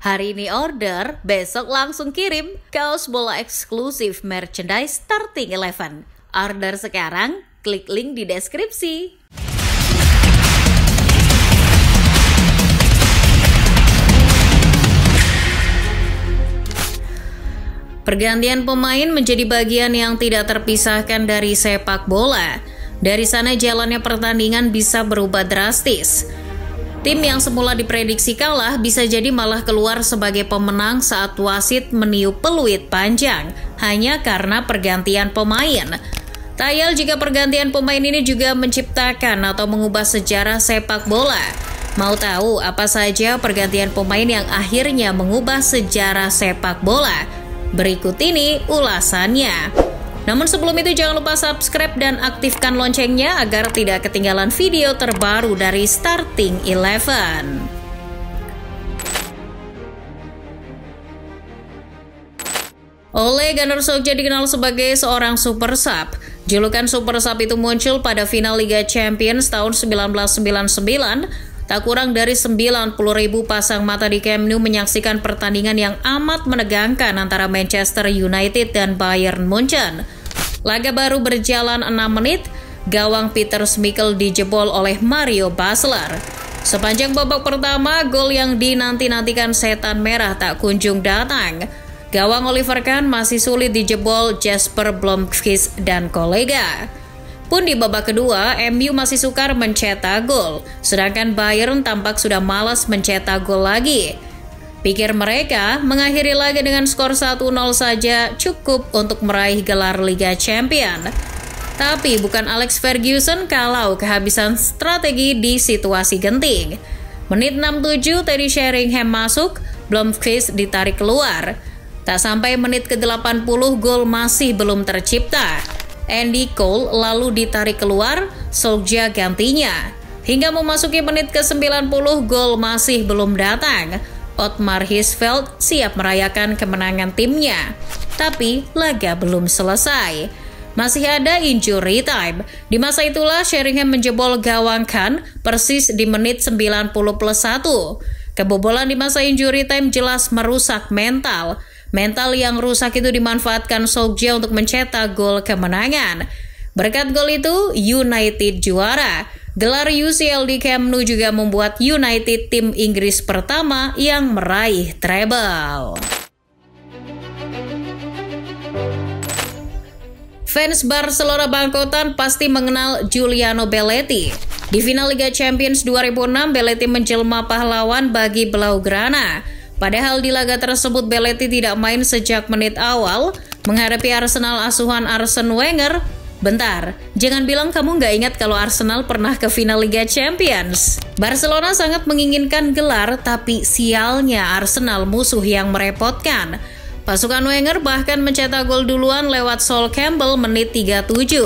Hari ini order, besok langsung kirim. Kaos bola eksklusif merchandise Starting 11. Order sekarang, klik link di deskripsi. Pergantian pemain menjadi bagian yang tidak terpisahkan dari sepak bola. Dari sana jalannya pertandingan bisa berubah drastis. Tim yang semula diprediksi kalah bisa jadi malah keluar sebagai pemenang saat wasit meniup peluit panjang hanya karena pergantian pemain. Tayal jika pergantian pemain ini juga menciptakan atau mengubah sejarah sepak bola. Mau tahu apa saja pergantian pemain yang akhirnya mengubah sejarah sepak bola? Berikut ini ulasannya. Namun sebelum itu jangan lupa subscribe dan aktifkan loncengnya agar tidak ketinggalan video terbaru dari Starting 11. Ole Gunnar Solskjaer dikenal sebagai seorang super sub. Julukan super sub itu muncul pada final Liga Champions tahun 1999. Tak kurang dari 90.000 pasang mata di Camp Nou menyaksikan pertandingan yang amat menegangkan antara Manchester United dan Bayern Munchen. Laga baru berjalan 6 menit, gawang Peter Schmeichel dijebol oleh Mario Basler. Sepanjang babak pertama, gol yang dinanti-nantikan setan merah tak kunjung datang. Gawang Oliver Kahn masih sulit dijebol Jesper Blomqvist dan kolega. Pun di babak kedua, MU masih sukar mencetak gol, sedangkan Bayern tampak sudah malas mencetak gol lagi. Pikir mereka mengakhiri laga dengan skor 1-0 saja cukup untuk meraih gelar Liga Champion. Tapi bukan Alex Ferguson kalau kehabisan strategi di situasi genting. Menit 67 Teddy Sheringham masuk, Blomqvist ditarik keluar. Tak sampai menit ke-80 gol masih belum tercipta. Andy Cole lalu ditarik keluar, Solskjaer gantinya. Hingga memasuki menit ke-90 gol masih belum datang. Otmar Hitzfeld siap merayakan kemenangan timnya. Tapi laga belum selesai. Masih ada injury time. Di masa itulah Sheringham menjebol gawang Kahn persis di menit 90+1. Kebobolan di masa injury time jelas merusak mental. Mental yang rusak itu dimanfaatkan Solskjaer untuk mencetak gol kemenangan. Berkat gol itu, United juara. Gelar UCL di Camp Nou juga membuat United tim Inggris pertama yang meraih treble. Fans Barcelona bangkotan pasti mengenal Giuliano Belletti. Di final Liga Champions 2006, Belletti menjelma pahlawan bagi Blaugrana. Padahal di laga tersebut Belletti tidak main sejak menit awal menghadapi Arsenal asuhan Arsene Wenger. Bentar, jangan bilang kamu nggak ingat kalau Arsenal pernah ke final Liga Champions. Barcelona sangat menginginkan gelar, tapi sialnya Arsenal musuh yang merepotkan. Pasukan Wenger bahkan mencetak gol duluan lewat Sol Campbell menit 37.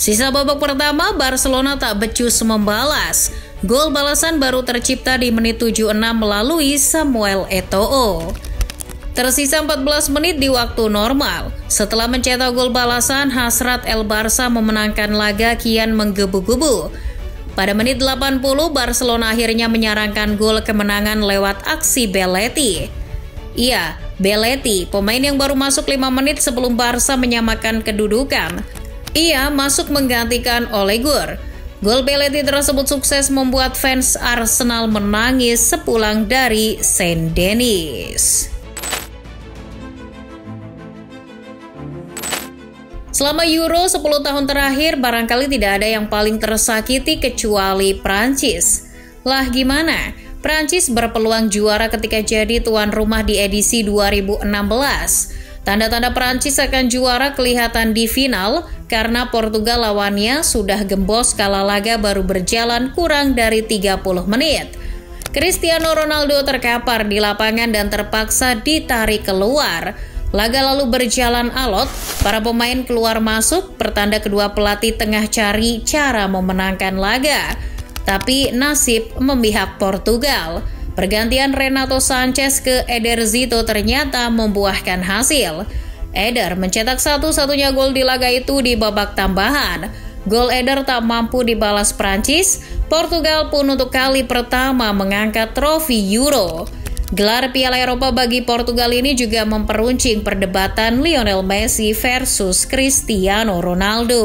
Sisa babak pertama, Barcelona tak becus membalas. Gol balasan baru tercipta di menit 76 melalui Samuel Eto'o. Tersisa 14 menit di waktu normal. Setelah mencetak gol balasan, hasrat El Barça memenangkan laga kian menggebu-gebu. Pada menit 80, Barcelona akhirnya menyarangkan gol kemenangan lewat aksi Belletti. Iya, Belletti, pemain yang baru masuk 5 menit sebelum Barça menyamakan kedudukan. Ia masuk menggantikan Ole Gunnar. Gol Belletti tersebut sukses membuat fans Arsenal menangis sepulang dari Saint Denis. Selama Euro 10 tahun terakhir, barangkali tidak ada yang paling tersakiti kecuali Prancis. Lah gimana? Prancis berpeluang juara ketika jadi tuan rumah di edisi 2016. Tanda-tanda Prancis akan juara kelihatan di final karena Portugal lawannya sudah gembos kala laga baru berjalan kurang dari 30 menit. Cristiano Ronaldo terkapar di lapangan dan terpaksa ditarik keluar. Laga lalu berjalan alot, para pemain keluar masuk, pertanda kedua pelatih tengah cari cara memenangkan laga. Tapi nasib memihak Portugal. Pergantian Renato Sanchez ke Eder Zito ternyata membuahkan hasil. Eder mencetak satu-satunya gol di laga itu di babak tambahan. Gol Eder tak mampu dibalas Prancis. Portugal pun untuk kali pertama mengangkat trofi Euro. Gelar Piala Eropa bagi Portugal ini juga memperuncing perdebatan Lionel Messi versus Cristiano Ronaldo.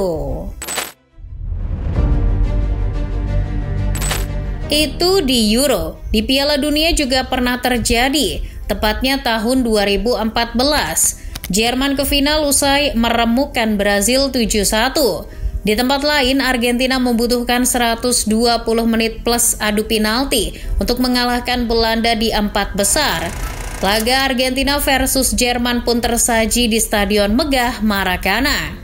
Itu di Euro. Di Piala Dunia juga pernah terjadi, tepatnya tahun 2014. Jerman ke final usai meremukkan Brazil 7-1. Di tempat lain, Argentina membutuhkan 120 menit plus adu penalti untuk mengalahkan Belanda di 4 besar. Laga Argentina versus Jerman pun tersaji di Stadion Megah Maracana.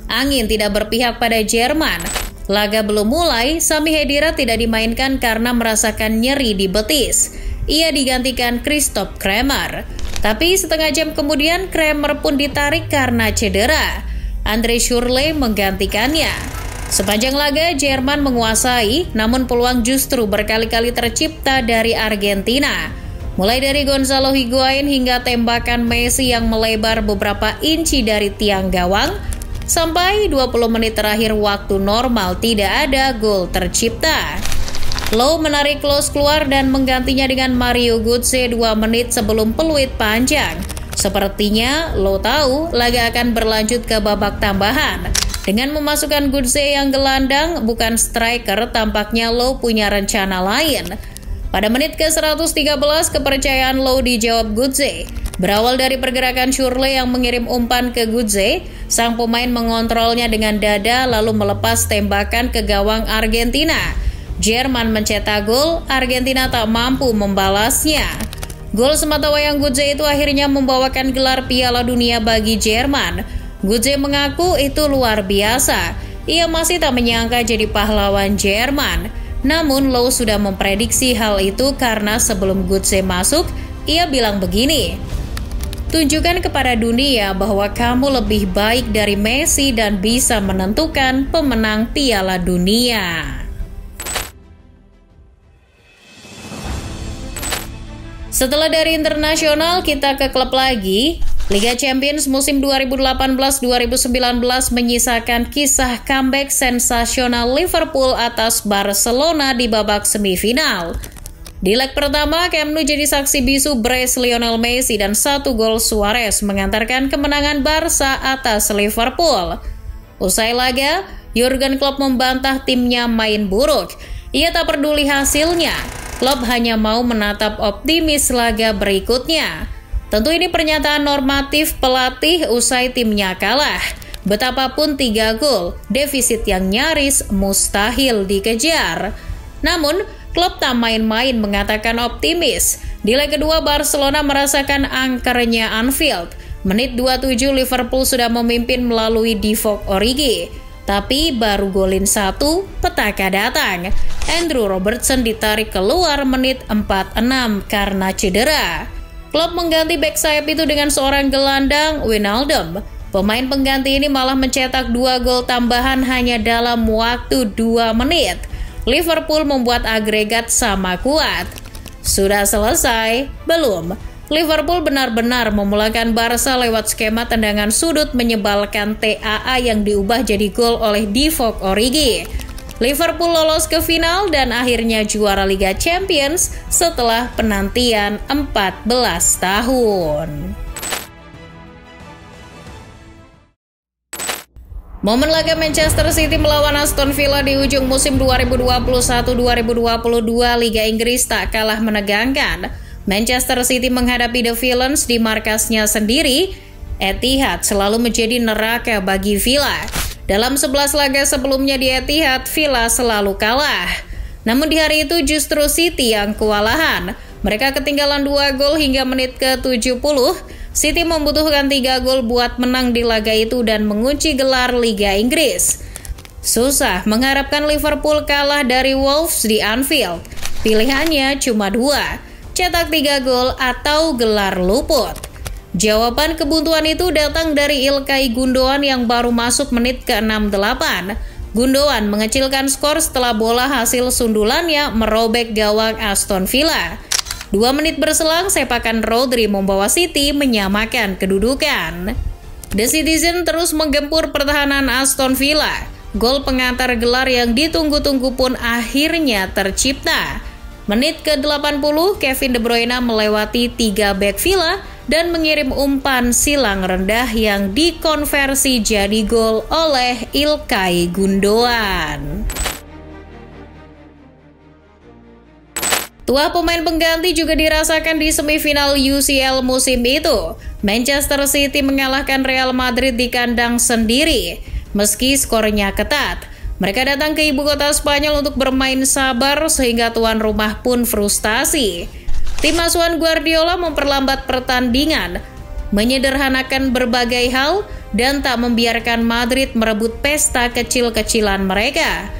Angin tidak berpihak pada Jerman. Laga belum mulai, Sami Khedira tidak dimainkan karena merasakan nyeri di betis. Ia digantikan Christoph Kramer. Tapi setengah jam kemudian Kramer pun ditarik karena cedera. Andre Schürrle menggantikannya. Sepanjang laga Jerman menguasai, namun peluang justru berkali-kali tercipta dari Argentina. Mulai dari Gonzalo Higuain hingga tembakan Messi yang melebar beberapa inci dari tiang gawang, sampai 20 menit terakhir waktu normal tidak ada gol tercipta. Low menarik Klose keluar dan menggantinya dengan Mario Götze 2 menit sebelum peluit panjang. Sepertinya Low tahu laga akan berlanjut ke babak tambahan. Dengan memasukkan Götze yang gelandang, bukan striker, tampaknya Low punya rencana lain. Pada menit ke-113, kepercayaan Low dijawab Götze. Berawal dari pergerakan Schürrle yang mengirim umpan ke Götze, sang pemain mengontrolnya dengan dada lalu melepas tembakan ke gawang Argentina. Jerman mencetak gol, Argentina tak mampu membalasnya. Gol sematawayang Götze itu akhirnya membawakan gelar Piala Dunia bagi Jerman. Götze mengaku itu luar biasa. Ia masih tak menyangka jadi pahlawan Jerman. Namun Low sudah memprediksi hal itu karena sebelum Götze masuk, ia bilang begini, "Tunjukkan kepada dunia bahwa kamu lebih baik dari Messi dan bisa menentukan pemenang Piala Dunia." Setelah dari internasional, kita ke klub lagi. Liga Champions musim 2018-2019 menyisakan kisah comeback sensasional Liverpool atas Barcelona di babak semifinal. Di leg pertama, Camp Nou jadi saksi bisu brace Lionel Messi dan 1 gol Suarez mengantarkan kemenangan Barca atas Liverpool. Usai laga, Jurgen Klopp membantah timnya main buruk. Ia tak peduli hasilnya. Klopp hanya mau menatap optimis laga berikutnya. Tentu ini pernyataan normatif pelatih usai timnya kalah. Betapapun 3 gol, defisit yang nyaris mustahil dikejar. Namun, Klopp tak main-main mengatakan optimis. Di leg kedua, Barcelona merasakan angkernya Anfield. Menit 27 Liverpool sudah memimpin melalui Divock Origi. Tapi baru golin 1, petaka datang. Andrew Robertson ditarik keluar menit 46 karena cedera. Klopp mengganti bek sayap itu dengan seorang gelandang, Wijnaldum. Pemain pengganti ini malah mencetak 2 gol tambahan hanya dalam waktu 2 menit. Liverpool membuat agregat sama kuat. Sudah selesai? Belum. Liverpool benar-benar memulangkan Barca lewat skema tendangan sudut menyebalkan TAA yang diubah jadi gol oleh Divock Origi. Liverpool lolos ke final dan akhirnya juara Liga Champions setelah penantian 14 tahun. Momen laga Manchester City melawan Aston Villa di ujung musim 2021-2022 Liga Inggris tak kalah menegangkan. Manchester City menghadapi The Villains di markasnya sendiri. Etihad selalu menjadi neraka bagi Villa. Dalam 11 laga sebelumnya di Etihad, Villa selalu kalah. Namun di hari itu justru City yang kewalahan. Mereka ketinggalan 2 gol hingga menit ke-70. City membutuhkan 3 gol buat menang di laga itu dan mengunci gelar Liga Inggris. Susah mengharapkan Liverpool kalah dari Wolves di Anfield. Pilihannya cuma 2. Cetak 3 gol atau gelar luput. Jawaban kebuntuan itu datang dari Ilkay Gundogan yang baru masuk menit ke-68. Gundogan mengecilkan skor setelah bola hasil sundulannya merobek gawang Aston Villa. 2 menit berselang, sepakan Rodri membawa City menyamakan kedudukan. The Citizen terus menggempur pertahanan Aston Villa. Gol pengantar gelar yang ditunggu-tunggu pun akhirnya tercipta. Menit ke-80, Kevin De Bruyne melewati 3 bek Villa dan mengirim umpan silang rendah yang dikonversi jadi gol oleh Ilkay Gundogan. Tuah pemain pengganti juga dirasakan di semifinal UCL musim itu. Manchester City mengalahkan Real Madrid di kandang sendiri. Meski skornya ketat, mereka datang ke ibu kota Spanyol untuk bermain sabar sehingga tuan rumah pun frustasi. Tim asuhan Guardiola memperlambat pertandingan, menyederhanakan berbagai hal, dan tak membiarkan Madrid merebut pesta kecil-kecilan mereka.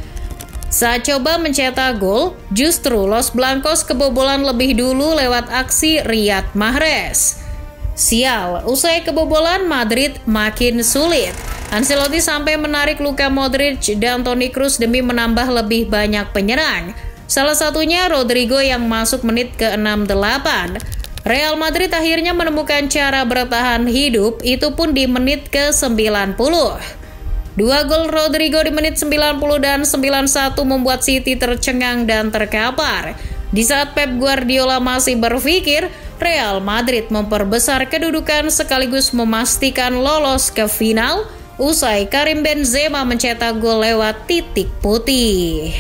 Saat coba mencetak gol, justru Los Blancos kebobolan lebih dulu lewat aksi Riyad Mahrez. Sial, usai kebobolan Madrid makin sulit. Ancelotti sampai menarik Luka Modric dan Toni Kroos demi menambah lebih banyak penyerang. Salah satunya Rodrigo yang masuk menit ke-68. Real Madrid akhirnya menemukan cara bertahan hidup, itu pun di menit ke-90. 2 gol Rodrigo di menit 90 dan 91 membuat City tercengang dan terkapar. Di saat Pep Guardiola masih berpikir, Real Madrid memperbesar kedudukan sekaligus memastikan lolos ke final, usai Karim Benzema mencetak gol lewat titik putih.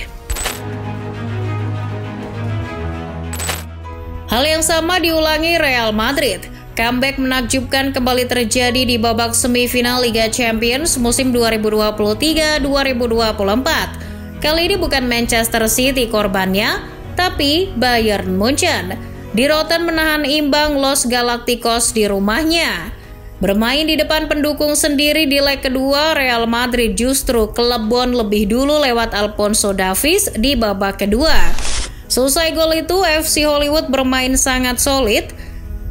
Hal yang sama diulangi Real Madrid. Comeback menakjubkan kembali terjadi di babak semifinal Liga Champions musim 2023-2024. Kali ini bukan Manchester City korbannya, tapi Bayern Munchen. Di Rotten menahan imbang Los Galacticos di rumahnya. Bermain di depan pendukung sendiri di leg kedua, Real Madrid justru kelebon lebih dulu lewat Alphonso Davies di babak kedua. Selesai gol itu, FC Hollywood bermain sangat solid.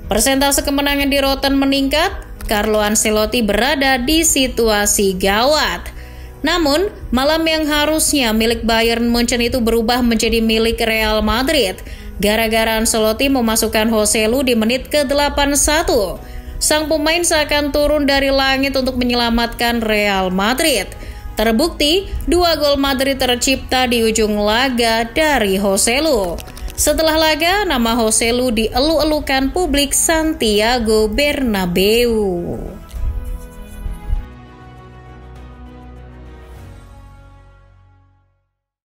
Persentase kemenangan di Rotten meningkat, Carlo Ancelotti berada di situasi gawat. Namun, malam yang harusnya milik Bayern Munchen itu berubah menjadi milik Real Madrid. Gara-gara Ancelotti memasukkan Joselu di menit ke-81. Sang pemain seakan turun dari langit untuk menyelamatkan Real Madrid. Terbukti, 2 gol Madrid tercipta di ujung laga dari Joselu. Setelah laga, nama Joselu dielu-elukan publik Santiago Bernabeu.